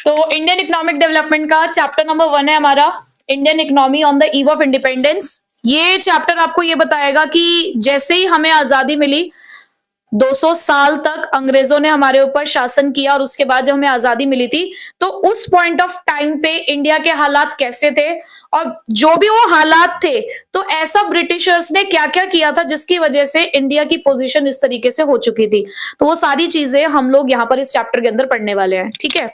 तो Indian economic development का chapter number 1 है हमारा, Indian economy on the eve of independence. ये चैप्टर आपको ये बताएगा कि जैसे ही हमें आजादी मिली, 200 साल तक अंग्रेजों ने हमारे ऊपर शासन किया और उसके बाद जब हमें आजादी मिली थी तो उस पॉइंट ऑफ टाइम पे इंडिया के हालात कैसे थे और जो भी वो हालात थे तो ऐसा ब्रिटिशर्स ने क्या क्या किया था जिसकी वजह से इंडिया की पोजीशन इस तरीके से हो चुकी थी। तो वो सारी चीजें हम लोग यहाँ पर इस चैप्टर के अंदर पढ़ने वाले हैं। ठीक है,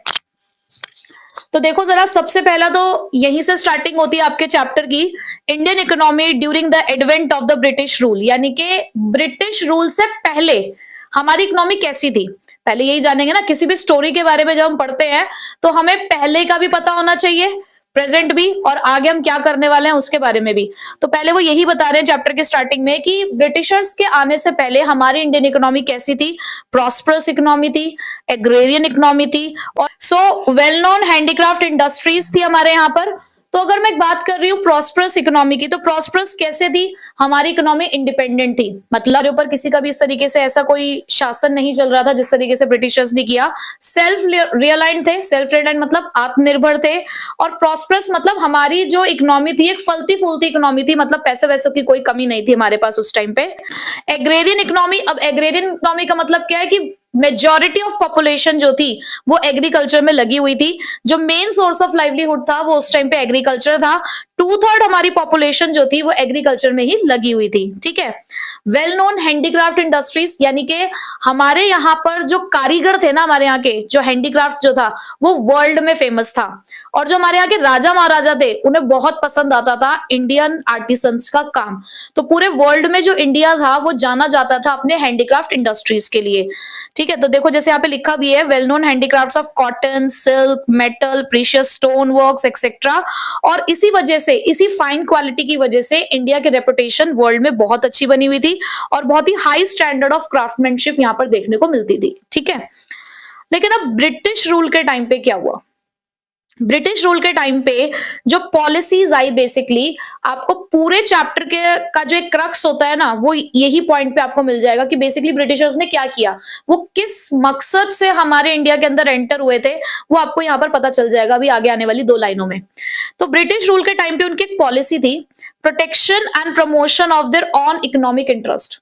तो देखो जरा, सबसे पहला तो यहीं से स्टार्टिंग होती है आपके चैप्टर की, Indian economy during the advent of the British rule, यानी कि ब्रिटिश रूल से पहले हमारी इकोनॉमी कैसी थी। पहले यही जानेंगे ना, किसी भी स्टोरी के बारे में जब हम पढ़ते हैं तो हमें पहले का भी पता होना चाहिए, प्रेजेंट भी, और आगे हम क्या करने वाले हैं उसके बारे में भी। तो पहले वो यही बता रहे हैं चैप्टर के स्टार्टिंग में कि ब्रिटिशर्स के आने से पहले हमारी इंडियन इकोनॉमी कैसी थी। प्रॉस्परस इकोनॉमी थी, एग्रेरियन इकोनॉमी थी, और so well known handicraft industries थी हमारे यहाँ पर। तो अगर मैं बात कर रही हूँ प्रॉस्परस इकोनॉमी की, तो प्रॉस्परस कैसे थी, हमारी इकोनॉमी इंडिपेंडेंट थी, मतलब ऊपर किसी का भी इस तरीके से ऐसा कोई शासन नहीं चल रहा था जिस तरीके से ब्रिटिशर्स ने किया। सेल्फ रियलाइंड थे, सेल्फ रियलाइंड मतलब आत्मनिर्भर थे, और प्रॉस्परस मतलब हमारी जो इकोनॉमी थी एक फलती फूलती इकोनॉमी थी, मतलब पैसे वैसों की कोई कमी नहीं थी हमारे पास उस टाइम पे। एग्रेरियन इकोनॉमी, अब एग्रेरियन इकोनॉमी का मतलब क्या है कि मेजॉरिटी ऑफ पॉपुलेशन जो थी वो एग्रीकल्चर में लगी हुई थी, जो मेन सोर्स ऑफ लाइवलीहुड था वो उस टाइम पे एग्रीकल्चर था। 2/3 हमारी पॉपुलेशन जो थी वो एग्रीकल्चर में ही लगी हुई थी। ठीक है, वेल नोन हैंडीक्राफ्ट इंडस्ट्रीज, यानी कि हमारे यहाँ पर जो कारीगर थे ना, हमारे यहाँ के जो हैंडीक्राफ्ट जो था वो वर्ल्ड में फेमस था, और जो हमारे यहाँ के राजा महाराजा थे उन्हें बहुत पसंद आता था इंडियन आर्टिसंस का काम। तो पूरे वर्ल्ड में जो इंडिया था वो जाना जाता था अपने हैंडीक्राफ्ट इंडस्ट्रीज के लिए। ठीक है, तो देखो जैसे यहाँ पे लिखा भी है, well known handicrafts of cotton, silk, metal, precious stone works etcetera. और इसी वजह से, इसी फाइन क्वालिटी की वजह से इंडिया की रेपुटेशन वर्ल्ड में बहुत अच्छी बनी हुई थी और बहुत ही हाई स्टैंडर्ड ऑफ क्राफ्टमैनशिप यहाँ पर देखने को मिलती थी। ठीक है, लेकिन अब ब्रिटिश रूल के टाइम पे क्या हुआ, ब्रिटिश रूल के टाइम पे जो पॉलिसीज आई, बेसिकली आपको पूरे चैप्टर के का जो एक क्रक्स होता है ना वो यही पॉइंट पे आपको मिल जाएगा कि बेसिकली ब्रिटिशर्स ने क्या किया, वो किस मकसद से हमारे इंडिया के अंदर एंटर हुए थे, वो आपको यहाँ पर पता चल जाएगा अभी आगे आने वाली 2 लाइनों में। तो ब्रिटिश रूल के टाइम पे उनकी एक पॉलिसी थी, protection and promotion of their on economic interest.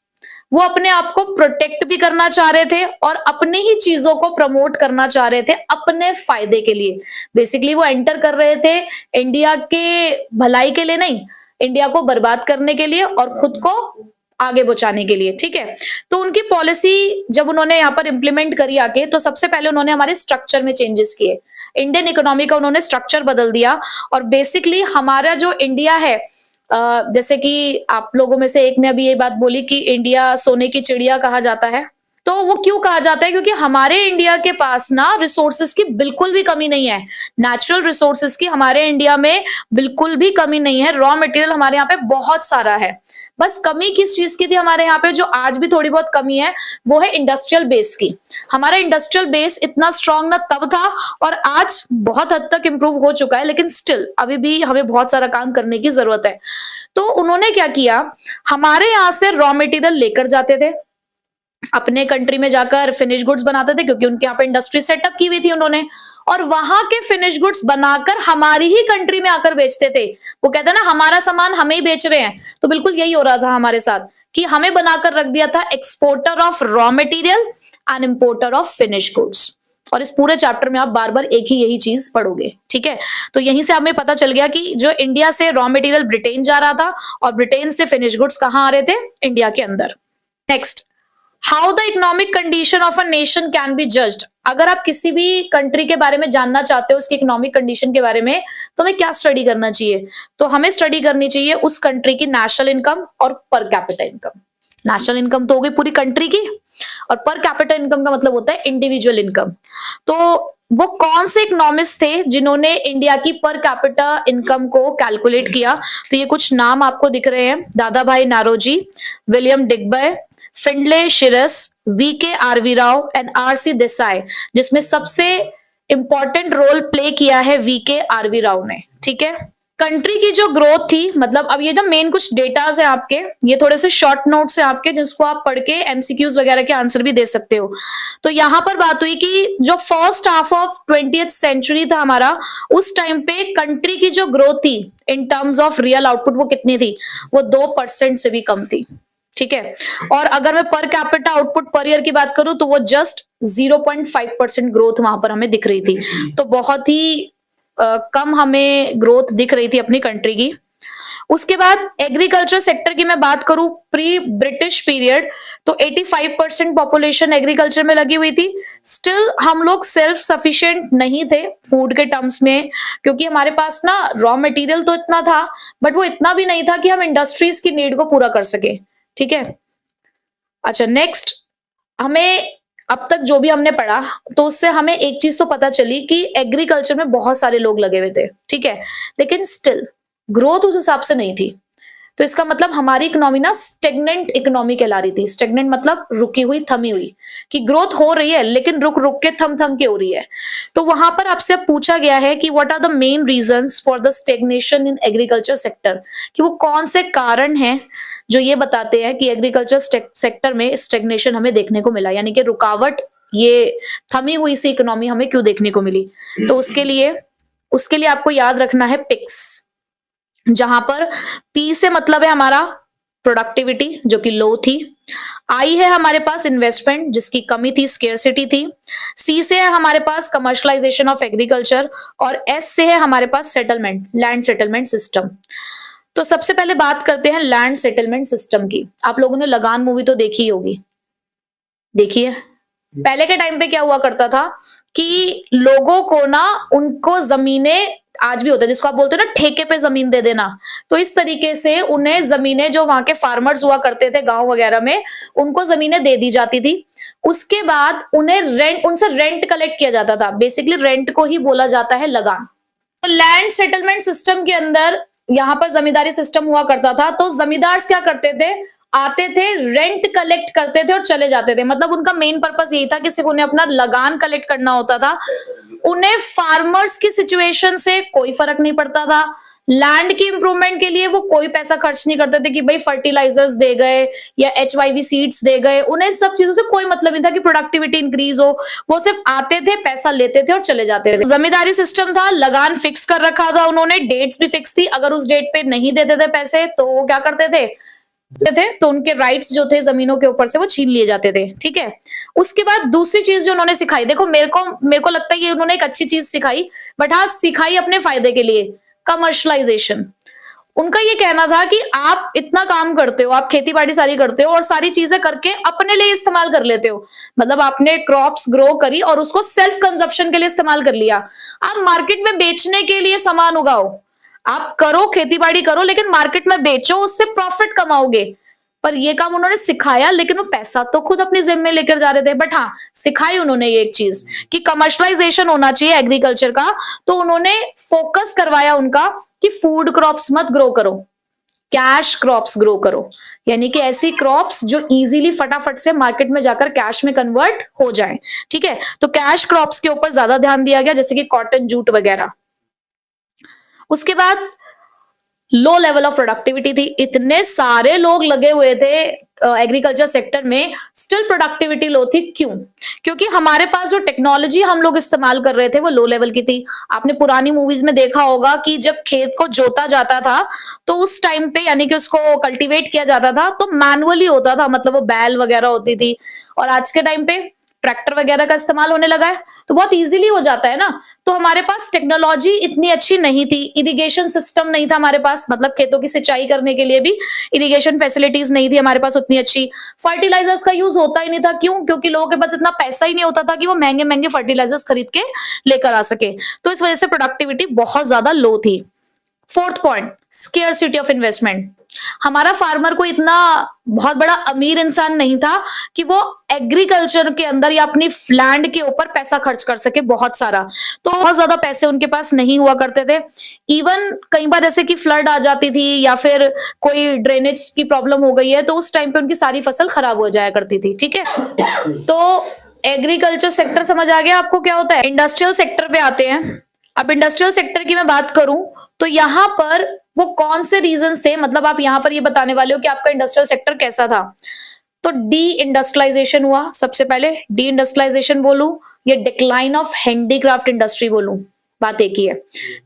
वो अपने आप को प्रोटेक्ट भी करना चाह रहे थे और अपनी ही चीजों को प्रमोट करना चाह रहे थे अपने फायदे के लिए। बेसिकली वो एंटर कर रहे थे इंडिया के भलाई के लिए नहीं, इंडिया को बर्बाद करने के लिए और खुद को आगे पहुंचाने के लिए। ठीक है, तो उनकी पॉलिसी जब उन्होंने यहाँ पर इंप्लीमेंट करी आके, तो सबसे पहले उन्होंने हमारे स्ट्रक्चर में चेंजेस किए, इंडियन इकोनॉमी का उन्होंने स्ट्रक्चर बदल दिया। और बेसिकली हमारा जो इंडिया है, जैसे कि आप लोगों में से एक ने अभी ये बात बोली कि इंडिया सोने की चिड़िया कहा जाता है, तो वो क्यों कहा जाता है, क्योंकि हमारे इंडिया के पास ना रिसोर्सेज की बिल्कुल भी कमी नहीं है, नेचुरल रिसोर्सेज की हमारे इंडिया में बिल्कुल भी कमी नहीं है, रॉ मटेरियल हमारे यहाँ पे बहुत सारा है। बस कमी किस चीज की थी हमारे यहाँ पे, जो आज भी थोड़ी बहुत कमी है, वो है इंडस्ट्रियल बेस की। हमारा इंडस्ट्रियल बेस इतना स्ट्रांग ना तब था, और आज बहुत हद तक इंप्रूव हो चुका है, लेकिन स्टिल अभी भी हमें बहुत सारा काम करने की जरूरत है। तो उन्होंने क्या किया, हमारे यहाँ से रॉ मटेरियल लेकर जाते थे, अपने कंट्री में जाकर फिनिश गुड्स बनाते थे, क्योंकि उनके यहाँ पे इंडस्ट्री सेटअप की हुई थी उन्होंने, और वहां के फिनिश गुड्स बनाकर हमारी ही कंट्री में आकर बेचते थे। वो कहते हैं ना, हमारा सामान हमें ही बेच रहे हैं, तो बिल्कुल यही हो रहा था हमारे साथ कि हमें बनाकर रख दिया था exporter of raw material and importer of finish goods. और इस पूरे चैप्टर में आप बार बार एक ही यही चीज पढ़ोगे। ठीक है, तो यहीं से हमें पता चल गया कि जो इंडिया से रॉ मटेरियल ब्रिटेन जा रहा था और ब्रिटेन से फिनिश गुड्स कहाँ आ रहे थे, इंडिया के अंदर। Next, how the economic condition of a nation can be judged. अगर आप किसी भी कंट्री के बारे में जानना चाहते हो, उसकी इकोनॉमिक कंडीशन के बारे में, तो हमें क्या स्टडी करना चाहिए, तो हमें स्टडी करनी चाहिए उस कंट्री की नेशनल इनकम और per capita income. National income तो हो गई पूरी कंट्री की, और पर कैपिटा इनकम का मतलब होता है इंडिविजुअल इनकम। तो वो कौन से इकोनॉमिस्ट थे जिन्होंने इंडिया की पर कैपिटा इनकम को कैलकुलेट किया, तो ये कुछ नाम आपको दिख रहे हैं, Dada Bhai Naoroji, William Digby, Findlay Shirras, VK RV Rao and RC Desai, जिसमें सबसे इंपॉर्टेंट रोल प्ले किया है वीके आरवी राव ने। ठीक है, कंट्री की जो ग्रोथ थी, मतलब अब ये जो मेन कुछ डेटाज है आपके, ये थोड़े से शॉर्ट नोट्स है आपके जिसको आप पढ़ के एमसीक्यूज वगैरह के आंसर भी दे सकते हो। तो यहाँ पर बात हुई कि जो first half of 20th century था हमारा, उस टाइम पे कंट्री की जो ग्रोथ थी in terms of real output वो कितनी थी, वो 2% से भी कम थी। ठीक है, और अगर मैं per capita output per year की बात करूं तो वो जस्ट 0.5% ग्रोथ वहां पर हमें दिख रही थी। तो बहुत ही कम हमें ग्रोथ दिख रही थी अपनी कंट्री की। उसके बाद एग्रीकल्चर सेक्टर की मैं बात करूं प्री ब्रिटिश पीरियड, तो 85% पॉपुलेशन एग्रीकल्चर में लगी हुई थी। स्टिल हम लोग सेल्फ सफिशिएंट नहीं थे फूड के टर्म्स में, क्योंकि हमारे पास ना रॉ मटेरियल तो इतना था, बट वो इतना भी नहीं था कि हम इंडस्ट्रीज की नीड को पूरा कर सके। ठीक है, अच्छा नेक्स्ट, हमें अब तक जो भी हमने पढ़ा तो उससे हमें एक चीज तो पता चली कि एग्रीकल्चर में बहुत सारे लोग लगे हुए थे। ठीक है, लेकिन स्टिल ग्रोथ उस हिसाब से नहीं थी। तो इसका मतलब हमारी इकोनॉमी ना स्टेगनेंट इकोनॉमी कहला रही थी। स्टेगनेंट मतलब रुकी हुई, थमी हुई, कि ग्रोथ हो रही है लेकिन रुक रुक के, थम थम के हो रही है। तो वहां पर आपसे पूछा गया है कि what are the main reasons for the stagnation in agriculture sector, कि वो कौन से कारण हैं जो ये बताते हैं कि एग्रीकल्चर सेक्टर में स्टेग्नेशन हमें देखने को मिला, यानी कि रुकावट, ये थमी हुई सी इकोनॉमी हमें क्यों देखने को मिली। तो उसके लिए आपको याद रखना है पिक्स, जहां पर पी से मतलब है हमारा प्रोडक्टिविटी जो कि लो थी, आई है हमारे पास इन्वेस्टमेंट जिसकी कमी थी, स्केर्सिटी थी, सी से है हमारे पास कमर्शलाइजेशन ऑफ एग्रीकल्चर, और एस से है हमारे पास सेटलमेंट, लैंड सेटलमेंट सिस्टम। तो सबसे पहले बात करते हैं लैंड सेटलमेंट सिस्टम की। आप लोगों ने लगान मूवी तो देखी ही होगी, देखिए पहले के टाइम पे क्या हुआ करता था कि लोगों को ना, उनको जमीनें, आज भी होता है जिसको आप बोलते हो ना ठेके पे जमीन दे देना, तो इस तरीके से उन्हें जमीनें, जो वहां के फार्मर्स हुआ करते थे गांव वगैरह में, उनको जमीनें दे दी जाती थी। उसके बाद उन्हें उनसे रेंट कलेक्ट किया जाता था। बेसिकली रेंट को ही बोला जाता है लगान। तो लैंड सेटलमेंट सिस्टम के अंदर यहाँ पर जमींदारी सिस्टम हुआ करता था। तो जमींदार क्या करते थे, आते थे, रेंट कलेक्ट करते थे और चले जाते थे। मतलब उनका मेन पर्पस यही था कि सिर्फ उन्हें अपना लगान कलेक्ट करना होता था। उन्हें फार्मर्स की सिचुएशन से कोई फर्क नहीं पड़ता था। लैंड की इंप्रूवमेंट के लिए वो कोई पैसा खर्च नहीं करते थे कि भाई फर्टिलाइजर्स दे गए या HYV सीड्स दे गए। उन्हें सब चीजों से कोई मतलब नहीं था कि प्रोडक्टिविटी इंक्रीज हो। वो सिर्फ आते थे, पैसा लेते थे और चले जाते थे। जमींदारी सिस्टम था, लगान फिक्स कर रखा था उन्होंने, डेट्स भी फिक्स थी। अगर उस डेट पे नहीं देते थे पैसे तो वो क्या करते थे, तो उनके राइट्स जो थे जमीनों के ऊपर से वो छीन लिए जाते थे। ठीक है, उसके बाद दूसरी चीज जो उन्होंने सिखाई, देखो मेरे को लगता है कि उन्होंने एक अच्छी चीज सिखाई, बट हाँ सिखाई अपने फायदे के लिए, कमर्शलाइजेशन। उनका ये कहना था कि आप इतना काम करते हो, आप खेती बाड़ी सारी करते हो और सारी चीजें करके अपने लिए इस्तेमाल कर लेते हो। मतलब आपने क्रॉप्स ग्रो करी और उसको सेल्फ कंजप्शन के लिए इस्तेमाल कर लिया। आप मार्केट में बेचने के लिए सामान उगाओ, आप करो, खेती बाड़ी करो, लेकिन मार्केट में बेचो, उससे प्रॉफिट कमाओगे। पर ये काम उन्होंने सिखाया, लेकिन वो पैसा तो खुद अपनी जिम्मे में लेकर जा रहे थे। बट हाँ सिखाई उन्होंने ये एक चीज कि कमर्शलाइजेशन होना चाहिए एग्रीकल्चर का। तो उन्होंने फोकस करवाया उनका कि फूड क्रॉप्स मत ग्रो करो, कैश क्रॉप्स ग्रो करो, यानी कि ऐसी क्रॉप्स जो इजीली फटाफट से मार्केट में जाकर कैश में कन्वर्ट हो जाए। ठीक है, तो कैश क्रॉप्स के ऊपर ज्यादा ध्यान दिया गया, जैसे कि कॉटन, जूट वगैरह। उसके बाद लो लेवल ऑफ प्रोडक्टिविटी थी। इतने सारे लोग लगे हुए थे एग्रीकल्चर सेक्टर में, स्टिल प्रोडक्टिविटी लो थी। क्यों? क्योंकि हमारे पास जो टेक्नोलॉजी हम लोग इस्तेमाल कर रहे थे वो लो लेवल की थी। आपने पुरानी मूवीज में देखा होगा कि जब खेत को जोता जाता था तो उस टाइम पे, यानी कि उसको कल्टीवेट किया जाता था, तो मैनुअली होता था, मतलब वो बैल वगैरह होती थी। और आज के टाइम पे ट्रैक्टर वगैरह का इस्तेमाल होने लगा है, तो बहुत इजीली हो जाता है ना। तो हमारे पास टेक्नोलॉजी इतनी अच्छी नहीं थी, इरिगेशन सिस्टम नहीं था हमारे पास, मतलब खेतों की सिंचाई करने के लिए भी इरिगेशन फैसिलिटीज नहीं थी हमारे पास उतनी अच्छी। फर्टिलाइजर्स का यूज होता ही नहीं था। क्यों? क्योंकि लोगों के पास इतना पैसा ही नहीं होता था कि वो महंगे महंगे फर्टिलाइजर्स खरीद के लेकर आ सके। तो इस वजह से प्रोडक्टिविटी बहुत ज्यादा लो थी। Fourth point, scarcity of investment. हमारा फार्मर को इतना बहुत बड़ा अमीर इंसान नहीं था कि वो एग्रीकल्चर के अंदर या अपनी लैंड के ऊपर पैसा खर्च कर सके बहुत सारा। तो बहुत ज्यादा पैसे उनके पास नहीं हुआ करते थे। इवन कई बार जैसे कि फ्लड आ जाती थी या फिर कोई ड्रेनेज की प्रॉब्लम हो गई है, तो उस टाइम पे उनकी सारी फसल खराब हो जाया करती थी। ठीक है, तो एग्रीकल्चर सेक्टर समझ आ गया आपको क्या होता है। इंडस्ट्रियल सेक्टर पे आते हैं। अब इंडस्ट्रियल सेक्टर की मैं बात करूं तो यहाँ पर वो कौन से रीजंस थे, मतलब आप यहाँ पर ये बताने वाले हो कि आपका इंडस्ट्रियल सेक्टर कैसा था। तो डी इंडस्ट्रियलाइजेशन हुआ सबसे पहले, डी इंडस्ट्रियलाइजेशन बोलूं या डिक्लाइन ऑफ हैंडीक्राफ्ट इंडस्ट्री बोलूं, बात एक ही है।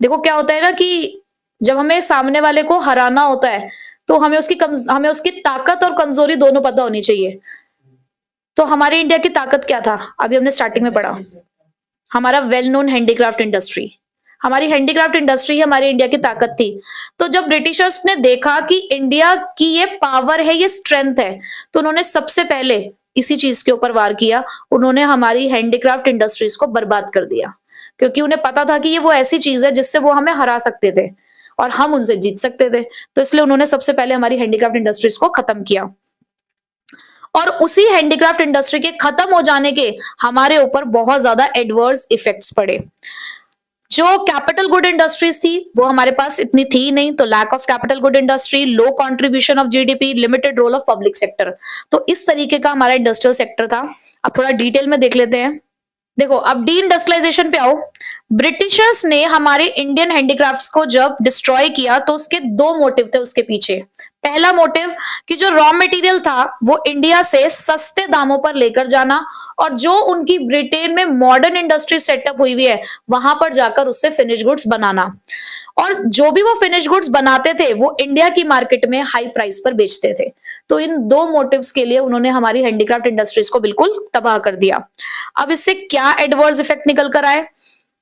देखो क्या होता है ना कि जब हमें सामने वाले को हराना होता है तो हमें उसकी ताकत और कमजोरी दोनों पता होनी चाहिए। तो हमारे इंडिया की ताकत क्या था, अभी हमने स्टार्टिंग में पढ़ा, हमारा वेल नोन हैंडीक्राफ्ट इंडस्ट्री, हमारी हैंडीक्राफ्ट इंडस्ट्री हमारी इंडिया की ताकत थी। तो जब ब्रिटिशर्स ने देखा कि इंडिया की ये पावर है, ये स्ट्रेंथ है, तो उन्होंने सबसे पहले इसी चीज के ऊपर वार किया, उन्होंने हमारी हैंडीक्राफ्ट इंडस्ट्रीज को बर्बाद कर दिया, क्योंकि उन्हें पता था कि ये वो ऐसी चीज है जिससे वो हमें हरा सकते थे और हम उनसे जीत सकते थे। तो इसलिए उन्होंने सबसे पहले हमारी हैंडीक्राफ्ट इंडस्ट्रीज को खत्म किया, और उसी हैंडीक्राफ्ट इंडस्ट्री के खत्म हो जाने के हमारे ऊपर बहुत ज्यादा एडवर्स इफेक्ट्स पड़े। जो कैपिटल गुड इंडस्ट्रीज थी वो हमारे पास इतनी थी नहीं, तो lack of capital good industry, low contribution of GDP, limited role of public sector. तो इस तरीके का हमारा इंडस्ट्रियल सेक्टर था। अब थोड़ा डिटेल में देख लेते हैं। देखो अब डी इंडस्ट्रियलाइजेशन पे आओ। ब्रिटिशर्स ने हमारे इंडियन हैंडीक्राफ्ट्स को जब डिस्ट्रॉय किया तो उसके दो मोटिव थे उसके पीछे। पहला मोटिव कि जो रॉ मटेरियल था वो इंडिया से सस्ते दामों पर लेकर जाना, और जो उनकी ब्रिटेन में मॉडर्न इंडस्ट्री सेटअप हुई हुई है वहां पर जाकर उससे फिनिश गुड्स बनाना, और जो भी वो फिनिश गुड्स बनाते थे वो इंडिया की मार्केट में हाई प्राइस पर बेचते थे। तो इन दो मोटिव्स के लिए उन्होंने हमारी हैंडीक्राफ्ट इंडस्ट्रीज को बिल्कुल तबाह कर दिया। अब इससे क्या एडवर्स इफेक्ट निकल कर आए,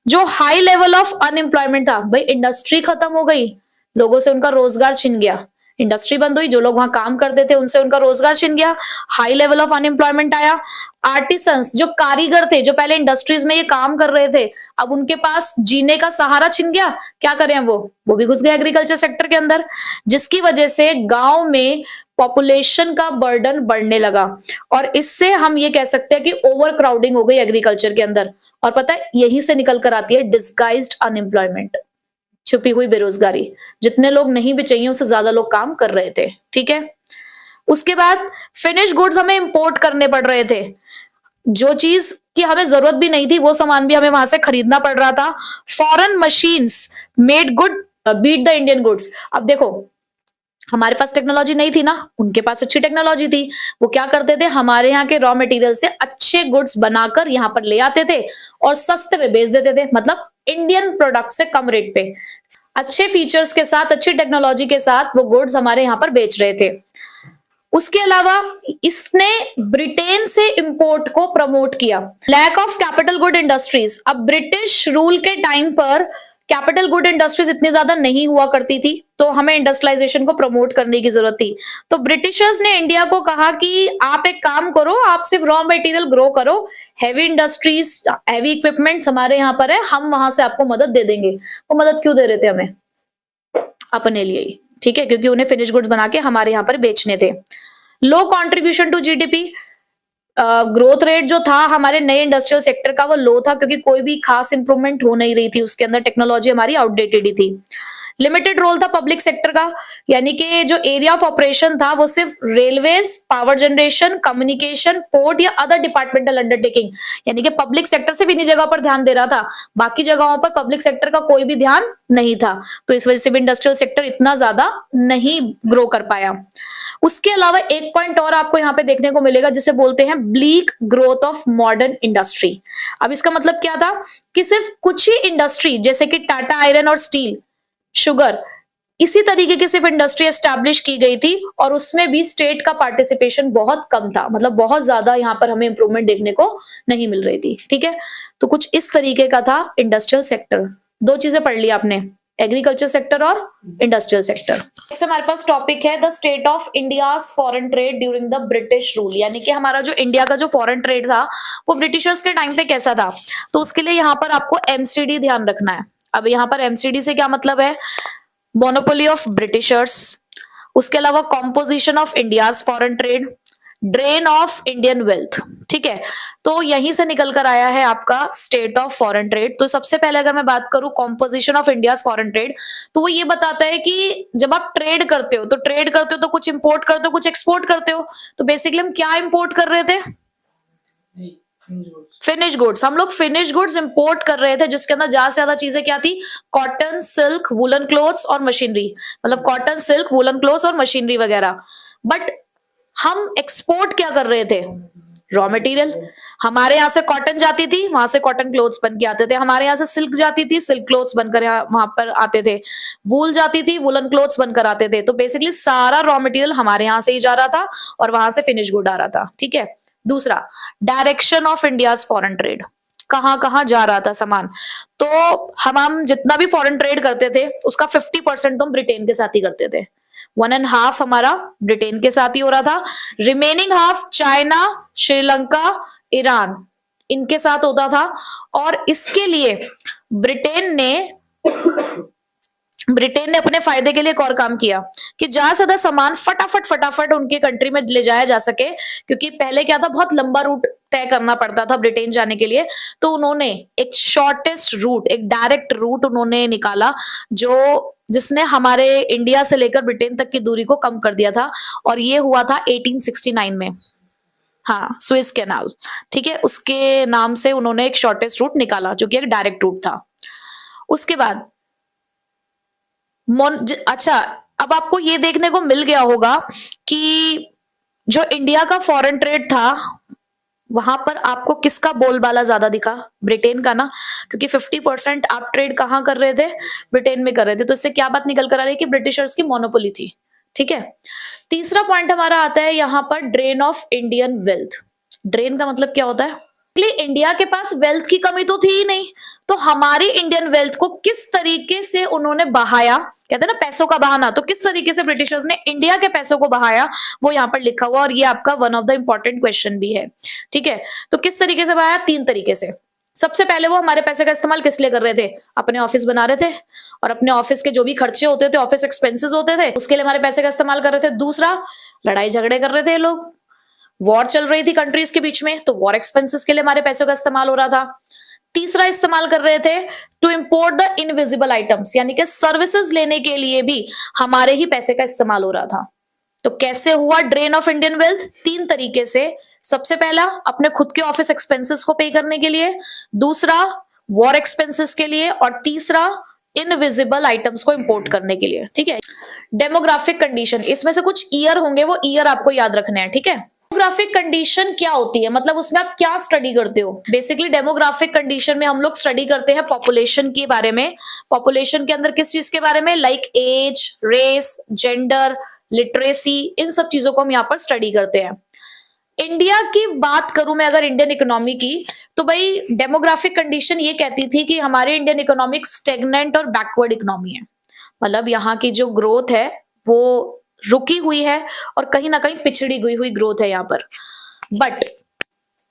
जो हाई लेवल ऑफ अनएम्प्लॉयमेंट था, भाई इंडस्ट्री खत्म हो गई, लोगों से उनका रोजगार छिन गया, इंडस्ट्री बंद हुई, जो लोग वहां काम करते थे उनसे उनका रोजगार छिन गया, हाई लेवल ऑफ अनएम्प्लॉयमेंट आया। आर्टिसंस, जो कारीगर थे जो पहले इंडस्ट्रीज में ये काम कर रहे थे, अब उनके पास जीने का सहारा छिन गया, क्या करें वो भी घुस गए एग्रीकल्चर सेक्टर के अंदर, जिसकी वजह से गांव में पॉपुलेशन का बर्डन बढ़ने लगा, और इससे हम ये कह सकते हैं कि ओवर क्राउडिंग हो गई एग्रीकल्चर के अंदर। और पता है यही से निकल कर आती है डिस्गाइज्ड अनएम्प्लॉयमेंट, छुपी हुई बेरोजगारी, जितने लोग नहीं भी चाहिए उससे ज्यादा लोग काम कर रहे थे, ठीक है। उसके बाद फिनिश गुड्स हमें इंपोर्ट करने पड़ रहे थे, जो चीज की हमें जरूरत भी नहीं थी वो सामान भी हमें वहां से खरीदना पड़ रहा था। Foreign machines made good beat the Indian goods. अब देखो हमारे पास टेक्नोलॉजी नहीं थी ना, उनके पास अच्छी टेक्नोलॉजी थी, वो क्या करते थे हमारे यहाँ के रॉ मटेरियल से अच्छे गुड्स बनाकर यहाँ पर ले आते थे और सस्ते में बेच देते थे, मतलब इंडियन प्रोडक्ट से कम रेट पे अच्छे फीचर्स के साथ अच्छी टेक्नोलॉजी के साथ वो गुड्स हमारे यहाँ पर बेच रहे थे। उसके अलावा इसने ब्रिटेन से इंपोर्ट को प्रमोट किया। Lack of capital good industries, अब ब्रिटिश रूल के टाइम पर कैपिटल गुड इंडस्ट्रीज इतनी ज्यादा नहीं हुआ करती थी, तो हमें इंडस्ट्रियलाइजेशन को प्रमोट करने की जरूरत थी। तो ब्रिटिशर्स ने इंडिया को कहा कि आप एक काम करो, आप सिर्फ रॉ मटेरियल ग्रो करो, हैवी इंडस्ट्रीज हैवी इक्विपमेंट्स हमारे यहाँ पर है, हम वहां से आपको मदद दे देंगे। वो मदद क्यों दे रहे थे हमें, अपने लिए ही, ठीक है, क्योंकि उन्हें फिनिश गुड्स बना के हमारे यहाँ पर बेचने थे। Low contribution to GDP, growth rate जो था हमारे नए इंडस्ट्रियल सेक्टर का वो लो था, क्योंकि कोई भी खास इंप्रूवमेंट हो नहीं रही थी उसके अंदर, टेक्नोलॉजी हमारी आउटडेटेड ही थी। लिमिटेड रोल था पब्लिक सेक्टर का, यानी कि जो एरिया ऑफ ऑपरेशन था वो सिर्फ railways, power generation, communication, port या अदर डिपार्टमेंटल अंडरटेकिंग, यानी कि पब्लिक सेक्टर सिर्फ इन्हीं जगह पर ध्यान दे रहा था, बाकी जगहों पर पब्लिक सेक्टर का कोई भी ध्यान नहीं था। तो इस वजह से भी इंडस्ट्रियल सेक्टर इतना ज्यादा नहीं ग्रो कर पाया। उसके अलावा एक पॉइंट और आपको यहाँ पे देखने को मिलेगा जिसे बोलते हैं bleak growth of modern industry. अब इसका मतलब क्या था कि सिर्फ कुछ ही इंडस्ट्री जैसे कि टाटा आयरन और स्टील, शुगर, इसी तरीके की सिर्फ इंडस्ट्री एस्टैब्लिश की गई थी, और उसमें भी स्टेट का पार्टिसिपेशन बहुत कम था, मतलब बहुत ज्यादा यहाँ पर हमें इंप्रूवमेंट देखने को नहीं मिल रही थी, ठीक है। तो कुछ इस तरीके का था इंडस्ट्रियल सेक्टर। दो चीजें पढ़ ली आपने, एग्रीकल्चर सेक्टर और इंडस्ट्रियल सेक्टर। नेक्स्ट हमारे पास टॉपिक है the state of India's foreign trade during the British rule, यानी कि हमारा जो इंडिया का जो फॉरेन ट्रेड था वो ब्रिटिशर्स के टाइम पे कैसा था। तो उसके लिए यहाँ पर आपको एमसीडी ध्यान रखना है। अब यहाँ पर एमसीडी से क्या मतलब है, मोनोपोली ऑफ ब्रिटिशर्स, उसके अलावा composition of India's foreign trade, drain of Indian wealth, ठीक है। तो यहीं से निकल कर आया है आपका स्टेट ऑफ फॉरेन ट्रेड। तो सबसे पहले अगर मैं बात करूं composition of India's foreign trade, तो वो ये बताता है कि जब आप ट्रेड करते हो तो कुछ इंपोर्ट करते हो कुछ एक्सपोर्ट करते हो। तो बेसिकली हम क्या इंपोर्ट कर रहे थे, फिनिश गुड्स, हम लोग फिनिश गुड्स इंपोर्ट कर रहे थे जिसके अंदर ज्यादा से ज्यादा चीजें क्या थी, कॉटन, सिल्क, वुलन क्लोथ्स और मशीनरी, मतलब कॉटन, सिल्क, वुलन क्लोथ्स और मशीनरी वगैरह। बट हम एक्सपोर्ट क्या कर रहे थे, रॉ मटेरियल। हमारे यहाँ से कॉटन जाती थी, वहां से कॉटन क्लोथ्स बन के आते थे, हमारे यहाँ से सिल्क जाती थी, सिल्क क्लोथ्स बनकर यहाँ वहां पर आते थे, वूल जाती थी, वुलन क्लोथ्स बनकर आते थे। तो बेसिकली सारा रॉ मटेरियल हमारे यहाँ से ही जा रहा था और वहां से फिनिश गुड आ रहा था, ठीक है। दूसरा, direction of India's foreign trade, कहां कहां जा रहा था सामान। तो हम जितना भी फॉरेन ट्रेड करते थे उसका 50% तो हम ब्रिटेन के साथ ही करते थे, 1.5 हमारा ब्रिटेन के साथ ही हो रहा था, remaining half China, Sri Lanka, Iran, इनके साथ होता था। और इसके लिए ब्रिटेन ने अपने फायदे के लिए एक और काम किया कि ज्यादा से ज्यादा सामान फटाफट उनके कंट्री में ले जाया जा सके, क्योंकि पहले क्या था, बहुत लंबा रूट तय करना पड़ता था ब्रिटेन जाने के लिए। तो उन्होंने एक शॉर्टेस्ट रूट, एक डायरेक्ट रूट उन्होंने निकाला जिसने हमारे इंडिया से लेकर ब्रिटेन तक की दूरी को कम कर दिया था, और ये हुआ था 1869 में। हाँ, स्विस कैनाल, ठीक है, उसके नाम से उन्होंने एक शॉर्टेस्ट रूट निकाला जो कि एक डायरेक्ट रूट था। उसके बाद अच्छा, अब आपको ये देखने को मिल गया होगा कि जो इंडिया का फॉरेन ट्रेड था वहां पर आपको किसका बोलबाला ज्यादा दिखा, ब्रिटेन का ना, क्योंकि 50% आप ट्रेड कहां कर रहे थे, ब्रिटेन में कर रहे थे। तो इससे क्या बात निकल कर आ रही है कि ब्रिटिशर्स की मोनोपोली थी, ठीक है। तीसरा पॉइंट हमारा आता है यहां पर, drain of Indian wealth. Drain का मतलब क्या होता है, इंडिया के पास वेल्थ की कमी तो थी ही नहीं, तो हमारी इंडियन वेल्थ को किस तरीके से उन्होंने बहाया, कहते हैं ना पैसों का बहाना, तो किस तरीके से ब्रिटिशर्स ने इंडिया के पैसों को बहाया वो यहाँ पर लिखा हुआ, और ये आपका one of the important question भी है, ठीक है। तो किस तरीके से बहाया, 3 तरीके से। सबसे पहले वो हमारे पैसे का इस्तेमाल किस लिए कर रहे थे, अपने ऑफिस बना रहे थे, और अपने ऑफिस के जो भी खर्चे होते थे, ऑफिस एक्सपेंसेस होते थे, उसके लिए हमारे पैसे का इस्तेमाल कर रहे थे। दूसरा, लड़ाई झगड़े कर रहे थे लोग, वॉर चल रही थी कंट्रीज के बीच में, तो वॉर एक्सपेंसेस के लिए हमारे पैसों का इस्तेमाल हो रहा था। तीसरा इस्तेमाल कर रहे थे to import the invisible items, यानी कि सर्विसेज लेने के लिए भी हमारे ही पैसे का इस्तेमाल हो रहा था। तो कैसे हुआ ड्रेन ऑफ इंडियन वेल्थ, 3 तरीके से। सबसे पहला, अपने खुद के ऑफिस एक्सपेंसेस को पे करने के लिए, दूसरा वॉर एक्सपेंसेस के लिए, और तीसरा इनविजिबल आइटम्स को इंपोर्ट करने के लिए, ठीक है। डेमोग्राफिक कंडीशन, इसमें से कुछ ईयर होंगे, वो ईयर आपको याद रखने हैं, ठीक है। डेमोग्राफिक कंडीशन क्या होती है, मतलब उसमें आप क्या स्टडी करते हो। बेसिकली डेमोग्राफिक कंडीशन में हम लोग स्टडी करते हैं पॉपुलेशन के बारे में। पॉपुलेशन के अंदर किस चीज के बारे में, like age, race, gender, literacy, इन सब चीजों को हम यहाँ पर स्टडी करते हैं। इंडिया की बात करूं मैं अगर इंडियन इकोनॉमी की, तो भाई डेमोग्राफिक कंडीशन ये कहती थी कि हमारे इंडियन इकोनॉमिक स्टेगनेंट और बैकवर्ड इकोनॉमी है, मतलब यहाँ की जो ग्रोथ है वो रुकी हुई है और कहीं ना कहीं पिछड़ी गई हुई ग्रोथ है यहाँ पर। बट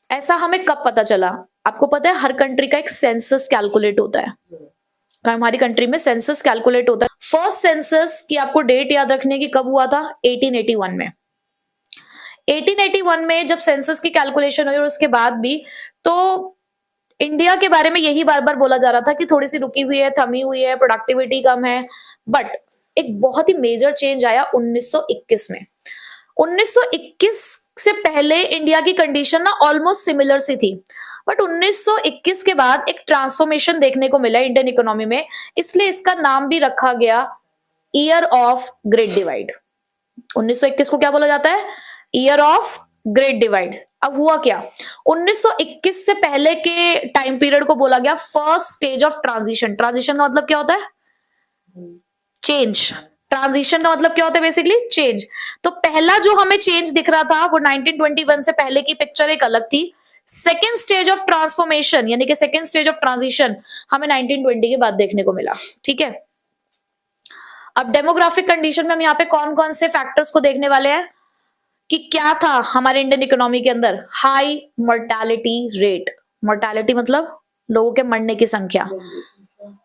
ऐसा हमें कब पता चला, आपको पता है हर कंट्री का एक सेंसस कैलकुलेट होता है, हमारी कंट्री में सेंसस कैलकुलेट होता है। फर्स्ट सेंसस की आपको डेट याद रखने की, कब हुआ था, 1881 में। 1881 में जब सेंसस की कैलकुलेशन हुई, और उसके बाद भी तो इंडिया के बारे में यही बार बार बोला जा रहा था कि थोड़ी सी रुकी हुई है, थमी हुई है, प्रोडक्टिविटी कम है। बट एक बहुत ही मेजर चेंज आया 1921 में। 1921 से पहले इंडिया की कंडीशन ना ऑलमोस्ट सिमिलर सी थी, बट 1921 के बाद एक ट्रांसफॉर्मेशन देखने को मिला इंडियन इकोनॉमी में, इसलिए इसका नाम भी रखा गया ईयर ऑफ ग्रेट डिवाइड। 1921 को क्या बोला जाता है, ईयर ऑफ ग्रेट डिवाइड। अब हुआ क्या, 1921 से पहले के टाइम पीरियड को बोला गया first stage of transition. Transition का मतलब क्या होता है, चेंज। ट्रांजिशन का मतलब क्या होता है, बेसिकली चेंज। तो पहला जो हमें चेंज दिख रहा था वो 1921 से पहले की पिक्चर एक अलग थी। सेकेंड स्टेज ऑफ ट्रांसफॉर्मेशन यानी कि सेकेंड स्टेज ऑफ ट्रांजिशन हमें 1920 के बाद देखने को मिला, ठीक है। अब डेमोग्राफिक कंडीशन में हम यहाँ पे कौन कौन से फैक्टर्स को देखने वाले हैं कि क्या था हमारे इंडियन इकोनॉमी के अंदर, हाई मोर्टालिटी रेट। मोर्टालिटी मतलब लोगों के मरने की संख्या,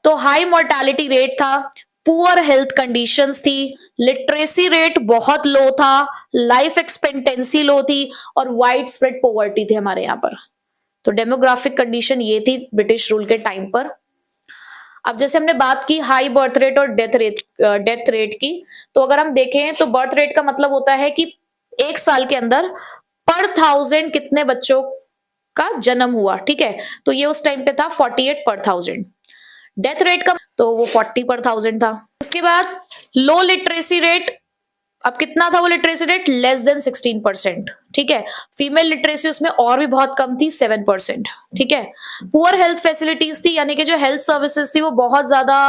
तो हाई मोर्टालिटी रेट था, पुअर हेल्थ कंडीशंस थी, लिटरेसी रेट बहुत लो था, लाइफ एक्सपेक्टेंसी लो थी, और वाइड स्प्रेड पॉवर्टी थी हमारे यहाँ पर। तो डेमोग्राफिक कंडीशन ये थी ब्रिटिश रूल के टाइम पर। अब जैसे हमने बात की हाई बर्थ रेट और डेथ रेट की, तो अगर हम देखें तो बर्थ रेट का मतलब होता है कि एक साल के अंदर पर 1000 कितने बच्चों का जन्म हुआ, ठीक है, तो ये उस टाइम पे था 48 पर 1000। डेथ रेट का तो वो 40 पर 1000 था। उसके बाद लो लिटरेसी रेट, अब कितना था वो लिटरेसी रेट, लेस देन 16%, ठीक है। फीमेल लिटरेसी उसमें और भी बहुत कम थी, 7%, ठीक है। पुअर हेल्थ फैसिलिटीज थी, यानी कि जो हेल्थ सर्विसेज थी वो बहुत ज्यादा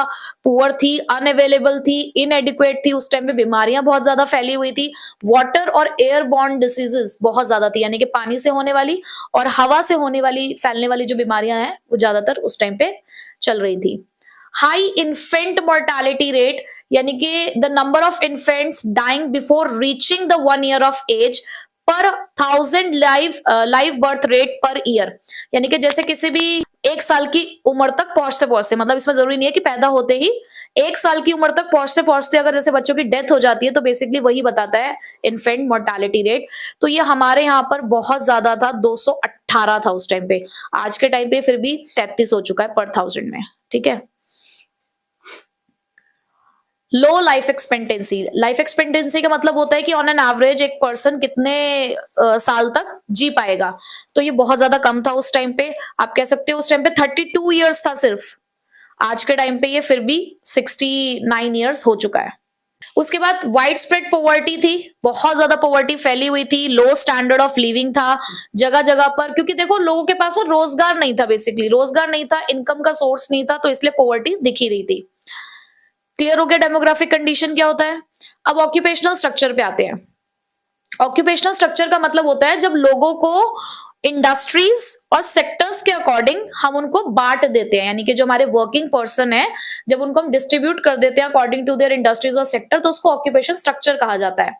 पुअर थी, अनअवेलेबल थी, इनएडिक्वेट थी, उस टाइम पे बीमारियां बहुत ज्यादा फैली हुई थी। वाटर और एयरबॉर्न डिसीजेस बहुत ज्यादा थी, यानी कि पानी से होने वाली और हवा से होने वाली फैलने वाली जो बीमारियां हैं वो ज्यादातर उस टाइम पे चल रही थी। हाई इन्फेंट मोर्टालिटी रेट, यानी कि the number of infants dying before reaching the 1 year of age per 1000 live birth rate per year, यानी कि जैसे किसी भी 1 साल की उम्र तक पहुंचते पहुंचते, मतलब इसमें जरूरी नहीं है कि पैदा होते ही 1 साल की उम्र तक पहुंचते पहुंचते अगर जैसे बच्चों की डेथ हो जाती है, तो बेसिकली वही बताता है इन्फेंट मोर्टालिटी रेट। तो ये हमारे यहाँ पर बहुत ज्यादा था, 218 था उस टाइम पे। आज के टाइम पे फिर भी 33 हो चुका है पर 1000 में, ठीक है। लो लाइफ एक्सपेक्टेंसी, लाइफ एक्सपेक्टेंसी का मतलब होता है कि ऑन एन एवरेज एक पर्सन कितने साल तक जी पाएगा, तो ये बहुत ज्यादा कम था उस टाइम पे। आप कह सकते हो उस टाइम पे 32 इयर्स था सिर्फ, आज के टाइम पे ये फिर भी 69 इयर्स हो चुका है। उसके बाद वाइड स्प्रेड पॉवर्टी थी, बहुत ज्यादा पॉवर्टी फैली हुई थी, लो स्टैंडर्ड ऑफ लिविंग था जगह जगह पर, क्योंकि देखो लोगों के पास वो रोजगार नहीं था, बेसिकली रोजगार नहीं था, इनकम का सोर्स नहीं था, तो इसलिए पॉवर्टी दिख ही रही थी। क्लियर हो गया डेमोग्राफिक कंडीशन क्या होता है। अब ऑक्यूपेशनल स्ट्रक्चर पे आते हैं। ऑक्यूपेशनल स्ट्रक्चर का मतलब होता है जब लोगों को इंडस्ट्रीज और सेक्टर्स के अकॉर्डिंग हम उनको बांट देते हैं, यानी कि जो हमारे वर्किंग पर्सन है जब उनको हम डिस्ट्रीब्यूट कर देते हैं अकॉर्डिंग टू देयर इंडस्ट्रीज और सेक्टर, तो उसको ऑक्यूपेशन स्ट्रक्चर कहा जाता है।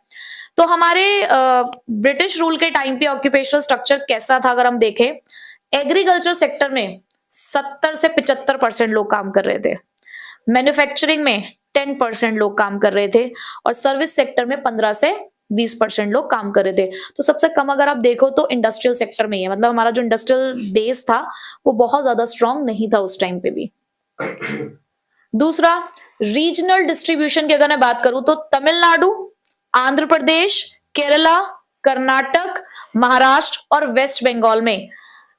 तो हमारे ब्रिटिश रूल के टाइम पे ऑक्यूपेशनल स्ट्रक्चर कैसा था अगर हम देखें, एग्रीकल्चर सेक्टर में 70 से 75% लोग काम कर रहे थे, मैन्युफैक्चरिंग में 10% लोग काम कर रहे थे, और सर्विस सेक्टर में 15 से 20% लोग काम कर रहे थे। तो सबसे कम अगर आप देखो तो इंडस्ट्रियल सेक्टर में ही है, मतलब हमारा जो इंडस्ट्रियल बेस था वो बहुत ज्यादा स्ट्रांग नहीं था उस टाइम पे भी। दूसरा, रीजनल डिस्ट्रीब्यूशन की अगर मैं बात करूं तो तमिलनाडु, आंध्र प्रदेश, केरला, कर्नाटक, महाराष्ट्र और वेस्ट बंगाल में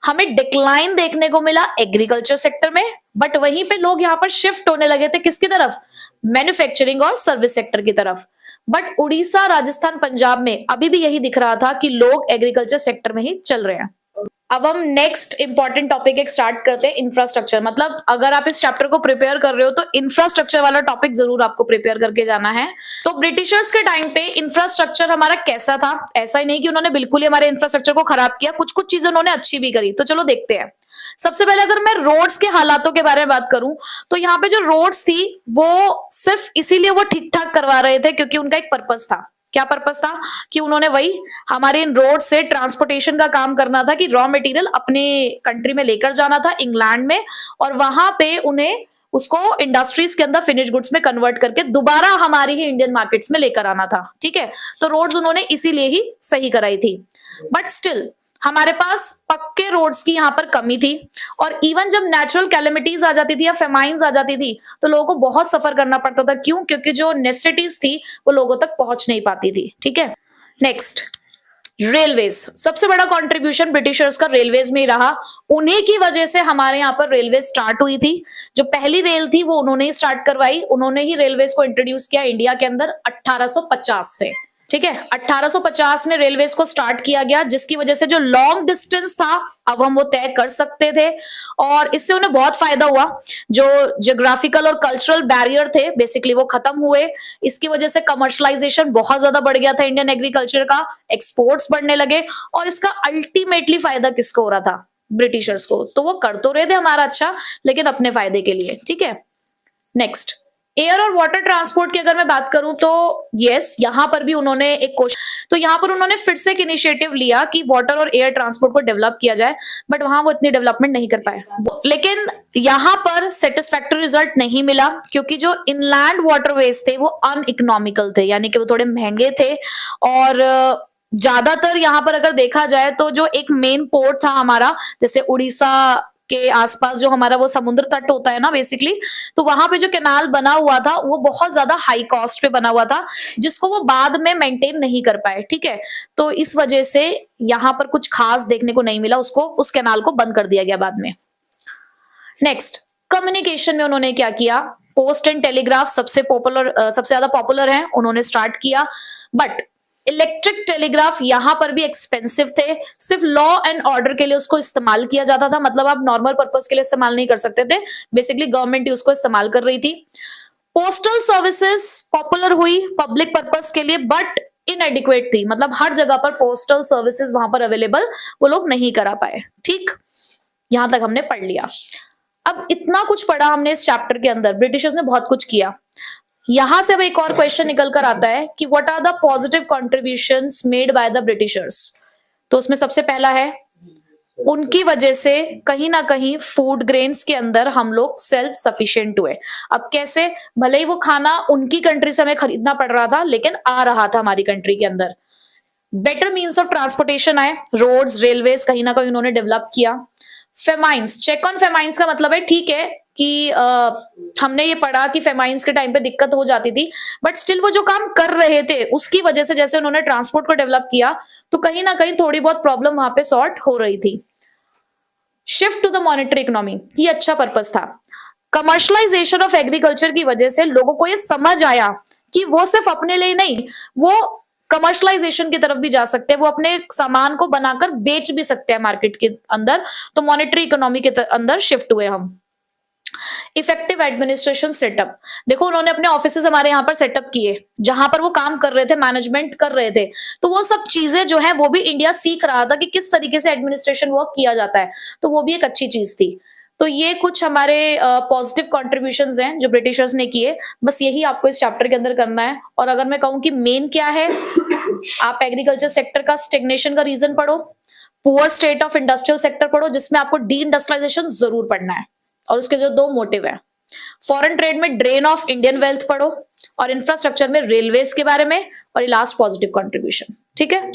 हमें डिक्लाइन देखने को मिला एग्रीकल्चर सेक्टर में, बट वहीं पे लोग यहाँ पर शिफ्ट होने लगे थे किसकी तरफ, मैन्युफैक्चरिंग और सर्विस सेक्टर की तरफ। बट उड़ीसा, राजस्थान, पंजाब में अभी भी यही दिख रहा था कि लोग एग्रीकल्चर सेक्टर में ही चल रहे हैं। अब हम नेक्स्ट इंपॉर्टेंट टॉपिक एक स्टार्ट करते हैं, इंफ्रास्ट्रक्चर। मतलब अगर आप इस चैप्टर को प्रिपेयर कर रहे हो तो इंफ्रास्ट्रक्चर वाला टॉपिक जरूर आपको प्रिपेयर करके जाना है। तो ब्रिटिशर्स के टाइम पे इंफ्रास्ट्रक्चर हमारा कैसा था, ऐसा ही नहीं कि उन्होंने बिल्कुल ही हमारे इंफ्रास्ट्रक्चर को खराब किया, कुछ कुछ चीजें उन्होंने अच्छी भी करी। तो चलो देखते हैं। सबसे पहले अगर मैं रोड्स के हालातों के बारे में बात करूं तो यहाँ पे जो रोड्स थी वो सिर्फ इसीलिए वो ठीक ठाक करवा रहे थे क्योंकि उनका एक पर्पस था। क्या पर्पस था कि उन्होंने वही हमारे इन रोड से ट्रांसपोर्टेशन का काम करना था कि रॉ मटेरियल अपने कंट्री में लेकर जाना था इंग्लैंड में, और वहां पे उन्हें उसको इंडस्ट्रीज के अंदर फिनिश गुड्स में कन्वर्ट करके दोबारा हमारी ही इंडियन मार्केट्स में लेकर आना था, ठीक है। तो रोड्स उन्होंने इसीलिए ही सही कराई थी। बट स्टिल हमारे पास पक्के रोड्स की यहाँ पर कमी थी, और इवन जब नेचुरल कैलेमिटीज आ जाती थी या फेमाइंस आ जाती थी तो लोगों को बहुत सफर करना पड़ता था। क्यों? क्योंकि जो नेसेसिटीज थी वो लोगों तक पहुंच नहीं पाती थी, ठीक है। Next, railways. सबसे बड़ा कंट्रीब्यूशन ब्रिटिशर्स का रेलवेज में ही रहा। उन्हीं की वजह से हमारे यहाँ पर रेलवे स्टार्ट हुई थी। जो पहली रेल थी वो उन्होंने ही स्टार्ट करवाई, उन्होंने ही रेलवेज को इंट्रोड्यूस किया इंडिया के अंदर 1850 में, ठीक है। 1850 में रेलवेज को स्टार्ट किया गया, जिसकी वजह से जो लॉन्ग डिस्टेंस था अब हम वो तय कर सकते थे, और इससे उन्हें बहुत फायदा हुआ। जो जियोग्राफिकल और कल्चरल बैरियर थे बेसिकली वो खत्म हुए। इसकी वजह से कमर्शलाइजेशन बहुत ज्यादा बढ़ गया था इंडियन एग्रीकल्चर का, एक्सपोर्ट्स बढ़ने लगे, और इसका अल्टीमेटली फायदा किसको हो रहा था? ब्रिटिशर्स को। तो वो कर तो रहे थे हमारा अच्छा, लेकिन अपने फायदे के लिए, ठीक है। नेक्स्ट, एयर और वाटर ट्रांसपोर्ट की अगर मैं बात करूं तो यस, यहां पर भी उन्होंने एक कोशिश, तो यहां पर उन्होंने फिर से एक इनिशिएटिव लिया कि वाटर और एयर ट्रांसपोर्ट को डेवलप किया जाए, बट वहां वो इतनी डेवलपमेंट नहीं कर पाए। लेकिन यहां पर सेटिस्फैक्टरी रिजल्ट नहीं मिला, क्योंकि जो इनलैंड वाटरवेज थे वो अनइकोनॉमिकल थे, यानी कि वो थोड़े महंगे थे। और ज्यादातर यहाँ पर अगर देखा जाए तो जो एक मेन पोर्ट था हमारा, जैसे उड़ीसा के आसपास जो हमारा वो समुद्र तट होता है ना बेसिकली, तो वहां पे जो कैनाल बना हुआ था वो बहुत ज्यादा हाई कॉस्ट पे बना हुआ था, जिसको वो बाद में मेंटेन नहीं कर पाए। ठीक है, तो इस वजह से यहाँ पर कुछ खास देखने को नहीं मिला, उसको उस कैनाल को बंद कर दिया गया बाद में। नेक्स्ट, कम्युनिकेशन में उन्होंने क्या किया, पोस्ट एंड टेलीग्राफ सबसे ज्यादा पॉपुलर है, उन्होंने स्टार्ट किया। बट इलेक्ट्रिक टेलीग्राफ यहां पर भी एक्सपेंसिव थे, सिर्फ लॉ एंड ऑर्डर के लिए उसको इस्तेमाल किया जाता था, मतलब आप नॉर्मल पर्पस के लिए इस्तेमाल नहीं कर सकते थे, बेसिकली गवर्नमेंट ही उसको इस्तेमाल कर रही थी। पोस्टल सर्विसेज पॉपुलर हुई पब्लिक पर्पस के लिए, बट इनएडिक्वेट थी, मतलब हर जगह पर पोस्टल सर्विसेज वहां पर अवेलेबल वो लोग नहीं करा पाए। ठीक, यहां तक हमने पढ़ लिया। अब इतना कुछ पढ़ा हमने इस चैप्टर के अंदर, ब्रिटिशर्स ने बहुत कुछ किया। यहां से अब एक और क्वेश्चन निकल कर आता है कि what are the positive contributions made by the Britishers. तो उसमें सबसे पहला है, उनकी वजह से कहीं ना कहीं फूड ग्रेन्स के अंदर हम लोग सेल्फ सफिशिएंट हुए। अब कैसे, भले ही वो खाना उनकी कंट्री से हमें खरीदना पड़ रहा था, लेकिन आ रहा था हमारी कंट्री के अंदर। बेटर मीन्स ऑफ ट्रांसपोर्टेशन आए, रोड्स, रेलवेज कहीं ना कहीं उन्होंने डेवलप किया। फेमाइंस, चेक ऑन फेमाइंस का मतलब है, ठीक है कि हमने ये पढ़ा कि फेमाइंस के टाइम पे दिक्कत हो जाती थी, बट स्टिल वो जो काम कर रहे थे उसकी वजह से, जैसे उन्होंने ट्रांसपोर्ट को डेवलप किया, तो कहीं ना कहीं थोड़ी बहुत प्रॉब्लम वहां पे सॉर्ट हो रही थी। Shift to the monetary economy, ये अच्छा पर्पस था। कमर्शलाइजेशन ऑफ एग्रीकल्चर की वजह से लोगों को ये समझ आया कि वो सिर्फ अपने लिए नहीं, वो कमर्शलाइजेशन की तरफ भी जा सकते हैं, वो अपने सामान को बनाकर बेच भी सकते हैं मार्केट के अंदर। तो मॉनेटरी इकोनॉमी के अंदर शिफ्ट हुए हम। इफेक्टिव एडमिनिस्ट्रेशन सेटअप, देखो उन्होंने अपने ऑफिसेज हमारे यहाँ पर सेटअप किए, जहां पर वो काम कर रहे थे, मैनेजमेंट कर रहे थे, तो वो सब चीजें जो है वो भी इंडिया सीख रहा था कि किस तरीके से एडमिनिस्ट्रेशन वर्क किया जाता है, तो वो भी एक अच्छी चीज थी। तो ये कुछ हमारे पॉजिटिव कॉन्ट्रीब्यूशंस हैं जो ब्रिटिशर्स ने किए, बस यही आपको इस चैप्टर के अंदर करना है। और अगर मैं कहूं कि मेन क्या है, आप एग्रीकल्चर सेक्टर का स्टेग्नेशन का रीजन पढ़ो, poor state of industrial sector पढ़ो, जिसमें आपको डी इंडस्ट्रियलाइजेशन जरूर पढ़ना है, और उसके जो 2 मोटिव है, फॉरेन ट्रेड में ड्रेन ऑफ इंडियन वेल्थ पढ़ो, और इंफ्रास्ट्रक्चर में रेलवेज के बारे में, और लास्ट पॉजिटिव कंट्रीब्यूशन। ठीक है,